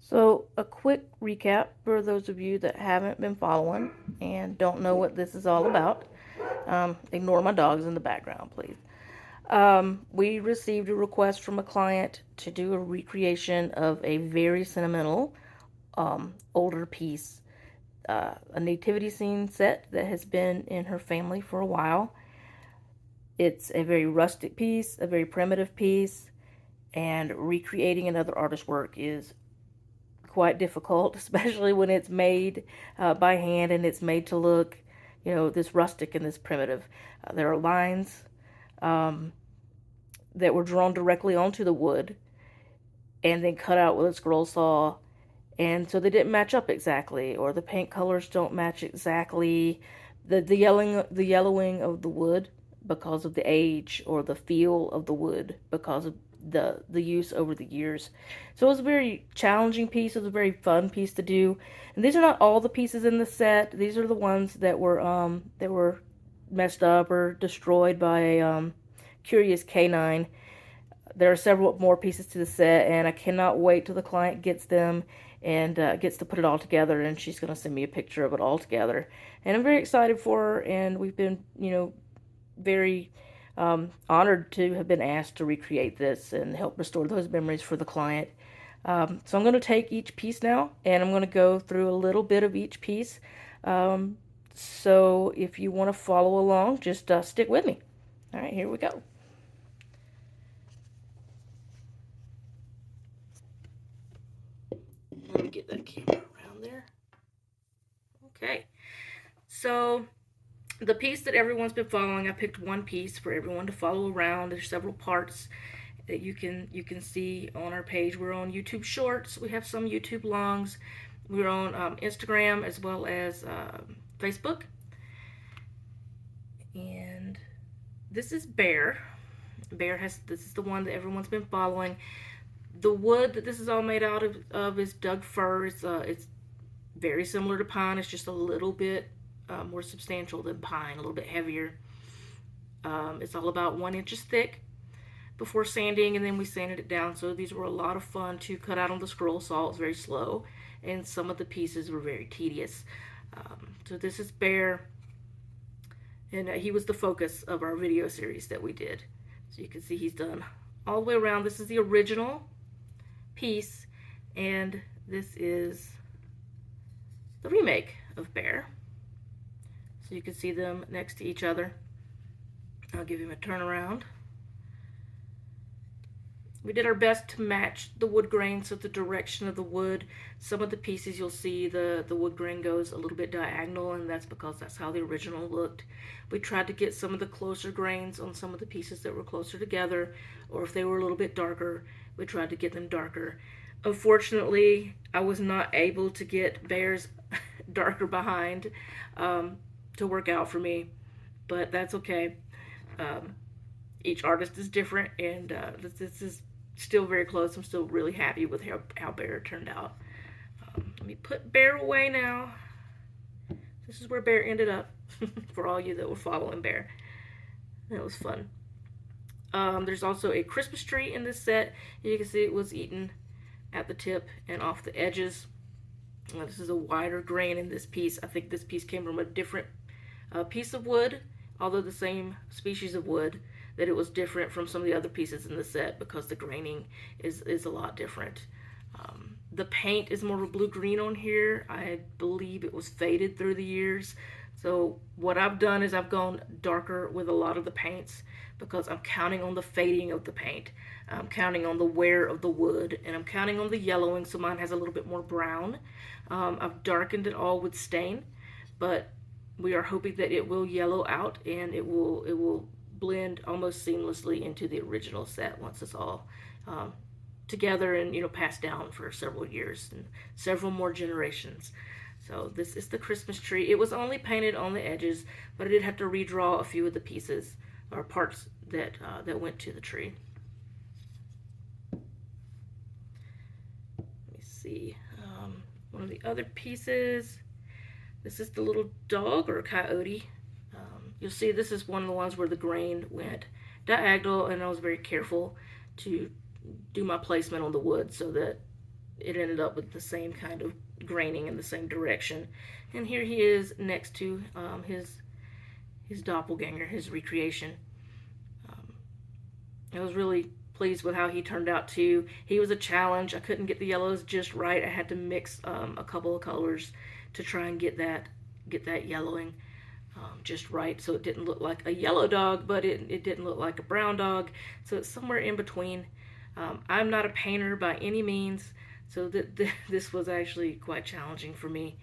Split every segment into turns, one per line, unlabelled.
So, a quick recap for those of you that haven't been following and don't know what this is all about. Ignore my dogs in the background, please. We received a request from a client to do a recreation of a very sentimental, older piece, a nativity scene set that has been in her family for a while. It's a very rustic piece, a very primitive piece, and recreating another artist's work is quite difficult, especially when it's made by hand and it's made to look, this rustic and this primitive. There are lines um, that were drawn directly onto the wood and then cut out with a scroll saw, and so they didn't match up exactly, or the paint colors don't match exactly. The yellowing of the wood because of the age, or the feel of the wood because of the use over the years. So it was a very challenging piece. It was a very fun piece to do. And these are not all the pieces in the set. These are the ones that were messed up or destroyed by a curious canine. There are several more pieces to the set, and I cannot wait till the client gets them and gets to put it all together. And she's going to send me a picture of it all together. And I'm very excited for her. And we've been, very honored to have been asked to recreate this and help restore those memories for the client. So I'm going to take each piece now, and I'm going to go through a little bit of each piece. Um, so if you want to follow along, just stick with me. All right, here we go. Let me get that camera around there. Okay, so the piece that everyone's been following, I picked one piece for everyone to follow around. There's several parts that you can see on our page. We're on YouTube Shorts. We have some YouTube Longs. We're on Instagram as well as Facebook. And this is Bear. This is the one that everyone's been following. The wood that this is all made out of is Doug fir. It's very similar to pine. It's just a little bit more substantial than pine, a little bit heavier. It's all about 1 inch thick before sanding, and then we sanded it down. So these were a lot of fun to cut out on the scroll saw. It's very slow, and some of the pieces were very tedious. So this is Bear, and he was the focus of our video series that we did. So you can see he's done all the way around. This is the original piece, and this is the remake of Bear. So you can see them next to each other. I'll give him a turnaround. We did our best to match the wood grain, so the direction of the wood. Some of the pieces you'll see the wood grain goes a little bit diagonal, and that's because that's how the original looked. We tried to get some of the closer grains on some of the pieces that were closer together, or if they were a little bit darker, we tried to get them darker. Unfortunately, I was not able to get Bear's darker behind to work out for me, but that's okay. Um, each artist is different, and this is still very close. I'm still really happy with how Bear turned out. Let me put Bear away now. This is where Bear ended up for all you that were following Bear. That was fun. There's also a Christmas tree in this set. You can see it was eaten at the tip and off the edges. This is a wider grain in this piece. I think this piece came from a different piece of wood, although the same species of wood, that it was different from some of the other pieces in the set because the graining is a lot different. The paint is more blue-green on here. I believe it was faded through the years. So what I've done is I've gone darker with a lot of the paints because I'm counting on the fading of the paint. I'm counting on the wear of the wood, and I'm counting on the yellowing, so mine has a little bit more brown. I've darkened it all with stain, but we are hoping that it will yellow out and it will blend almost seamlessly into the original set once it's all together and passed down for several years and several more generations. So this is the Christmas tree. It was only painted on the edges, but I did have to redraw a few of the pieces or parts that went to the tree. Let me see. One of the other pieces. This is the little dog or coyote. You'll see this is one of the ones where the grain went diagonal, and I was very careful to do my placement on the wood so that it ended up with the same kind of graining in the same direction. And here he is next to his doppelganger, his recreation. I was really pleased with how he turned out too. He was a challenge. I couldn't get the yellows just right. I had to mix a couple of colors to try and get that yellowing just right, so it didn't look like a yellow dog, but it didn't look like a brown dog. So it's somewhere in between. I'm not a painter by any means, so this was actually quite challenging for me.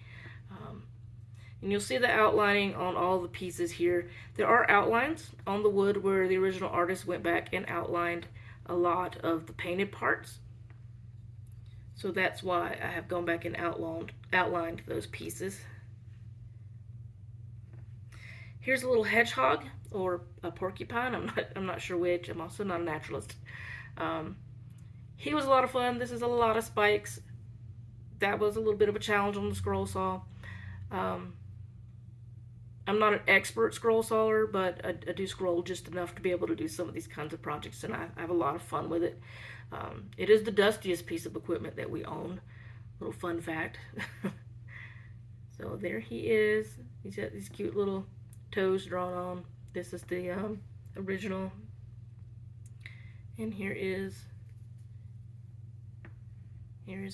And you'll see the outlining on all the pieces here. There are outlines on the wood where the original artist went back and outlined a lot of the painted parts. So that's why I have gone back and outlined those pieces. Here's a little hedgehog or a porcupine. I'm not sure which. I'm also not a naturalist. He was a lot of fun. This is a lot of spikes. That was a little bit of a challenge on the scroll saw. I'm not an expert scroll sawer, but I do scroll just enough to be able to do some of these kinds of projects, and I have a lot of fun with it. It is the dustiest piece of equipment that we own. Little fun fact. So there he is. He's got these cute little toes drawn on. This is the original. And here is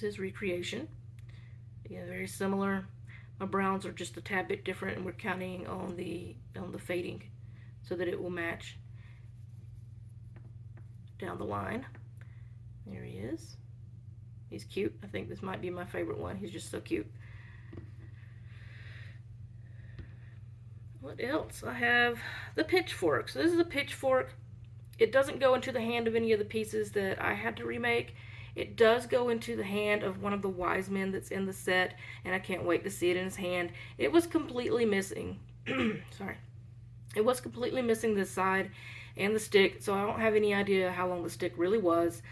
his recreation. Yeah, very similar. My browns are just a tad bit different, and we're counting on the fading so that it will match down the line. There he is. He's cute. I think this might be my favorite one. He's just so cute. What else? I have the pitchfork. So this is a pitchfork. It doesn't go into the hand of any of the pieces that I had to remake. It does go into the hand of one of the wise men that's in the set, and I can't wait to see it in his hand. It was completely missing. Sorry. It was completely missing this side and the stick, so I don't have any idea how long the stick really was.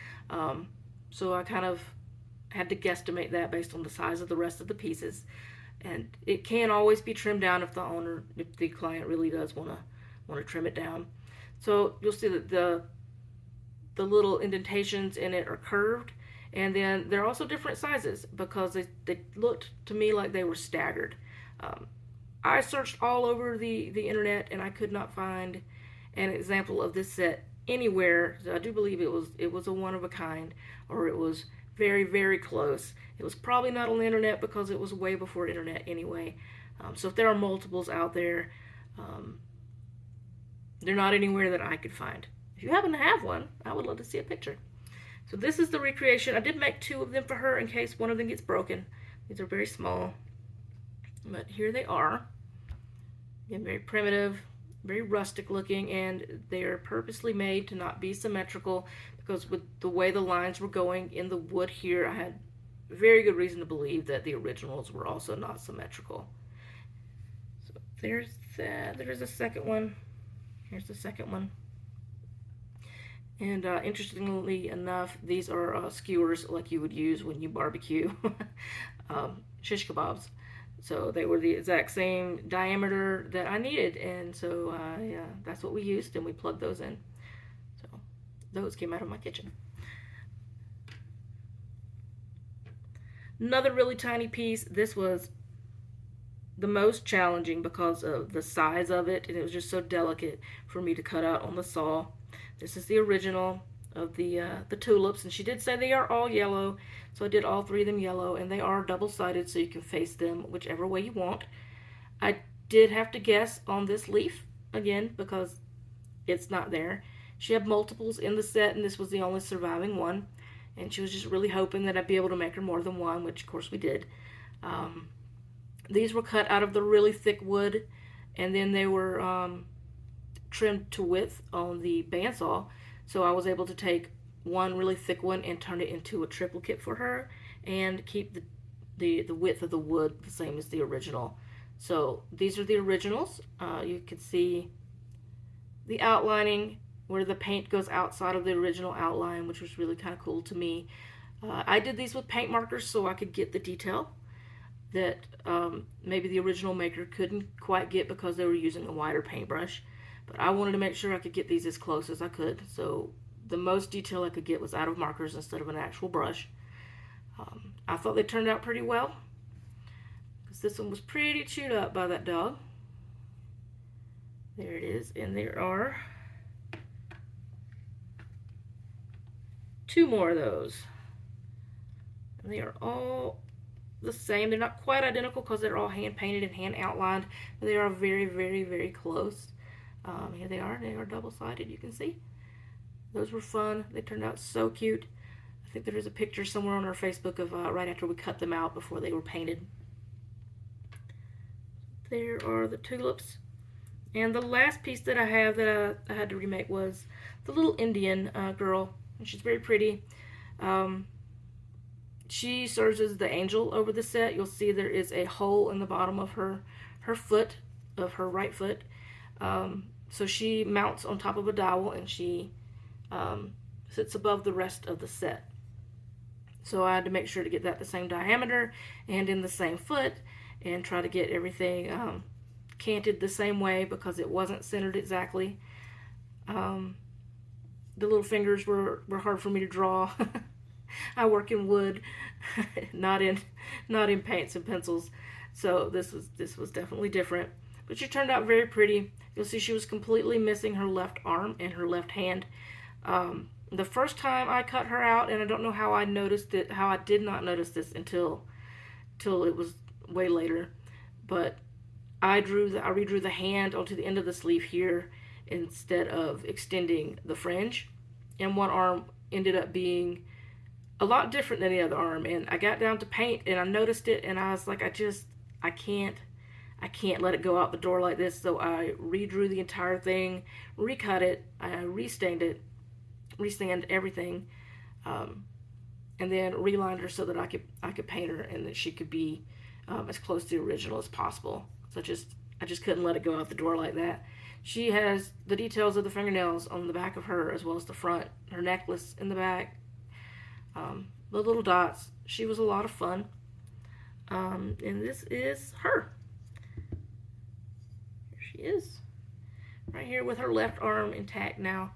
So I kind of had to guesstimate that based on the size of the rest of the pieces. And it can always be trimmed down if the client really does want to trim it down. So you'll see that the little indentations in it are curved, and then they're also different sizes because they looked to me like they were staggered. I searched all over the internet, and I could not find an example of this set anywhere. So I do believe it was a one of a kind, or it was very, very close. It was probably not on the internet because it was way before internet anyway. So if there are multiples out there, they're not anywhere that I could find. If you happen to have one, I would love to see a picture. So this is the recreation. I did make 2 of them for her in case one of them gets broken. These are very small, but here they are. Again, very primitive, very rustic looking, and they are purposely made to not be symmetrical because with the way the lines were going in the wood here, I had very good reason to believe that the originals were also not symmetrical. So there's that. There's the second one. Here's the second one. And interestingly enough, these are skewers like you would use when you barbecue shish kebabs. So they were the exact same diameter that I needed, and so yeah, that's what we used, and we plugged those in. So those came out of my kitchen. Another really tiny piece. This was the most challenging because of the size of it, and it was just so delicate for me to cut out on the saw. This is the original of the tulips, and she did say they are all yellow, so I did all 3 of them yellow, and they are double-sided, so you can face them whichever way you want. I did have to guess on this leaf, again, because it's not there. She had multiples in the set, and this was the only surviving one, and she was just really hoping that I'd be able to make her more than one, which of course we did. These were cut out of the really thick wood, and then they were trimmed to width on the bandsaw, so I was able to take one really thick one and turn it into a triplicate for her and keep the width of the wood the same as the original. So these are the originals. You can see the outlining where the paint goes outside of the original outline, which was really kind of cool to me. I did these with paint markers so I could get the detail that maybe the original maker couldn't quite get because they were using a wider paintbrush. But I wanted to make sure I could get these as close as I could. So the most detail I could get was out of markers instead of an actual brush. I thought they turned out pretty well, because this one was pretty chewed up by that dog. There it is, and there are 2 more of those. And they are all the same. They're not quite identical because they're all hand painted and hand outlined, but they are very, very, very close. Here they are. They are double-sided, you can see. Those were fun. They turned out so cute. I think there is a picture somewhere on our Facebook of right after we cut them out before they were painted. There are the tulips. And the last piece that I have that I had to remake was the little Indian girl. And she's very pretty. She serves as the angel over the set. You'll see there is a hole in the bottom of her foot, of her right foot. So she mounts on top of a dowel, and she sits above the rest of the set. So I had to make sure to get that the same diameter and in the same foot, and try to get everything canted the same way because it wasn't centered exactly. The little fingers were hard for me to draw. I work in wood, not in paints and pencils, so this was definitely different. But she turned out very pretty. You'll see she was completely missing her left arm and her left hand. The first time I cut her out, and I don't know how I noticed it, how I did not notice this until it was way later, but I redrew the hand onto the end of the sleeve here instead of extending the fringe, and one arm ended up being a lot different than the other arm. And I got down to paint and I noticed it, and I was like, I can't let it go out the door like this. So I redrew the entire thing, recut it, I resanded everything, and then relined her so that I could paint her and that she could be as close to the original as possible. So I just couldn't let it go out the door like that. She has the details of the fingernails on the back of her as well as the front, her necklace in the back, the little dots. She was a lot of fun. And this is her. Here she is, right here with her left arm intact now.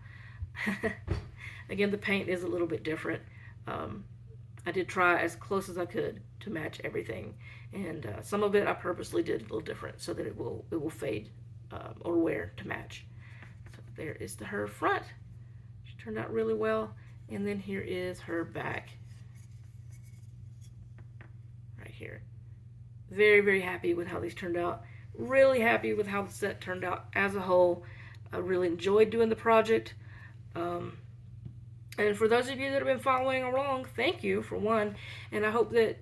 Again, the paint is a little bit different. I did try as close as I could to match everything, and some of it I purposely did a little different so that it will fade or wear to match. So there is her front. She turned out really well. And then here is her back, right here. Very, very happy with how these turned out. Really happy with how the set turned out as a whole. I really enjoyed doing the project. And for those of you that have been following along, thank you, for one. And I hope that,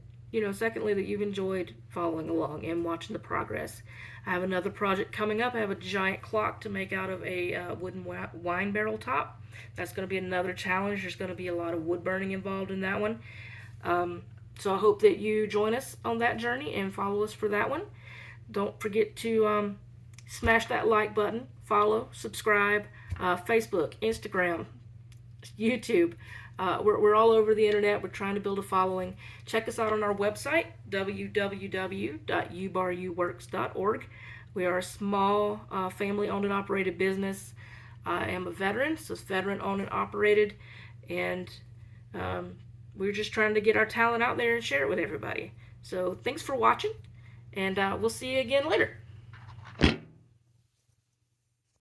secondly, that you've enjoyed following along and watching the progress. I have another project coming up. I have a giant clock to make out of a wooden wine barrel top. That's going to be another challenge. There's going to be a lot of wood burning involved in that one. So I hope that you join us on that journey and follow us for that one. Don't forget to smash that like button, follow, subscribe, Facebook, Instagram, YouTube. We're all over the internet. We're trying to build a following. Check us out on our website, www.ubaruworks.org. We are a small family-owned and operated business. I am a veteran, so it's veteran-owned and operated, and we're just trying to get our talent out there and share it with everybody. So thanks for watching, and we'll see you again later.